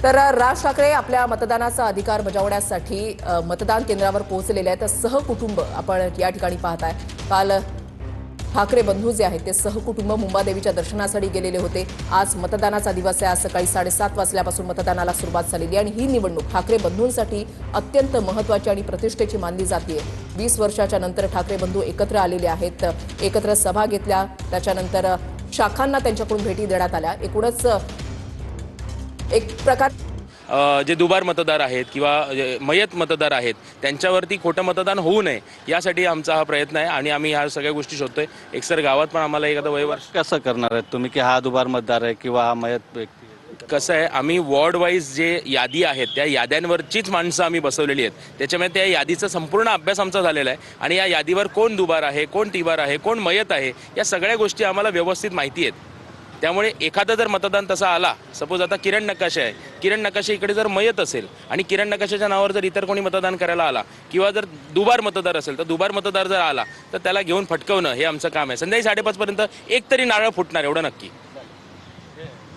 तर राज ठाकरे आपल्या मतदानाचा अधिकार बजावण्यासाठी मतदान केंद्रावर पोहोचलेले आहेत। सहकुटुंब आपण या ठिकाणी पाहताय। काल ठाकरे बंधू जे आहेत ते सहकुटुंब मुंबादेवीच्या दर्शनासाठी गेलेले होते। आज मतदानाचा दिवस आहे। आज सकाळी 7:30 वाजल्यापासून मतदानाला सुरुवात झालेली आहे आणि ही निवडणूक ठाकरे बंधूंसाठी अत्यंत महत्त्वाची आणि प्रतिष्ठेची मानली जाते। 20 वर्षाच्या नंतर ठाकरे बंधू एकत्र आलेले आहेत। एकत्र सभा घेतल्या, त्याच्यानंतर शाखांना त्यांच्याकडून भेटी देण्यात आल्या। एकूणच एक प्रकार जे दुबार मतदार आहेत किंवा मयत मतदार आहेत त्यांच्यावरती खोटं मतदान होऊ नये यासाठी आमचा हा प्रयत्न आहे आणि आम्ही ह्या सगळ्या गोष्टी शोधतोय। एकसर गावात पण आम्हाला एखादा वयवर्ष कसं करणार आहे तुम्ही की हा दुबार मतदार आहे किंवा हा मयत व्यक्ती? कसं आहे, आम्ही वॉर्ड वाईज जे यादी आहेत त्या याद्यांवरचीच माणसं आम्ही बसवलेली आहेत। त्याच्यामुळे त्या यादीचा संपूर्ण अभ्यास आमचा झालेला आहे आणि या यादीवर कोण दुबार आहे, कोण तिबार आहे, कोण मयत आहे या सगळ्या गोष्टी आम्हाला व्यवस्थित माहिती आहेत। त्यामुळे एखादा जर मतदान तसा आला, सपोज आता किरण नकाशे आहे, किरण नकाशे इकडे जर मयत असेल आणि किरण नकाशाच्या नावावर जर इतर कोणी मतदान करायला आला किंवा जर दुबार मतदार असेल तर दुबार मतदार जर आला तर त्याला घेऊन फटकवणं हे आमचं काम आहे। संध्याकाळी 5:30 पर्यंत एक तरी नारळ फुटणार एवढं नक्की।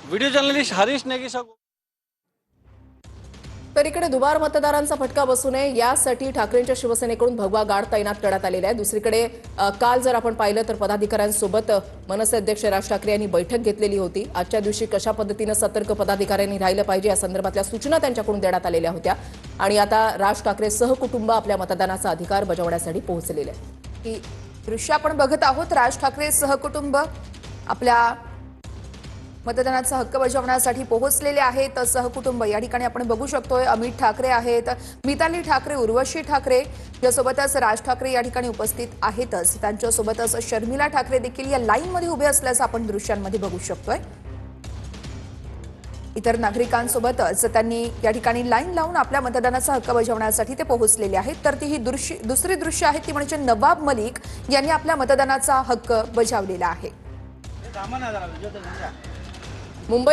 Video journalist Harish Negi. तर इकडे दुबार मतदारांचा फटका बसू नये यासाठी ठाकरेंच्या शिवसेनेकडून भगवा गार्ड तैनात करण्यात आलेला आहे। दुसरीकडे काल जर आपण पाहिलं तर पदाधिकाऱ्यांसोबत मनसे अध्यक्ष राज ठाकरे यांनी बैठक घेतलेली होती। आजच्या दिवशी कशा पद्धतीने सतर्क पदाधिकाऱ्यांनी राहिलं पाहिजे या संदर्भातल्या सूचना त्यांच्याकडून देण्यात आलेल्या होत्या आणि आता राज ठाकरे सहकुटुंब आपल्या मतदानाचा अधिकार बजावण्यासाठी पोहोचलेले आहेत। ही दृश्य आपण बघत आहोत। राज ठाकरे सहकुटुंब आपल्या मतदानाचा हक्क बजावण्यासाठी पोहोचलेले आहेत। सहकुटुंब या ठिकाणी आपण बघू शकतोय। अमित ठाकरे आहेत, मिताली ठाकरे, उर्वशी ठाकरे यासोबतच राज ठाकरे या ठिकाणी उपस्थित आहेतच। त्यांच्यासोबतच शर्मिला ठाकरे देखील या लाईनमध्ये उभे असल्याचं आपण दृश्यांमध्ये बघू शकतोय। इतर नागरिकांसोबतच त्यांनी या ठिकाणी लाईन लावून आपल्या मतदानाचा हक्क बजावण्यासाठी ते पोहोचलेले आहेत। तर ती ही दुसरी दृश्य आहेत ती म्हणजे नवाब मलिक यांनी आपल्या मतदानाचा हक्क बजावलेला आहे। मुंबई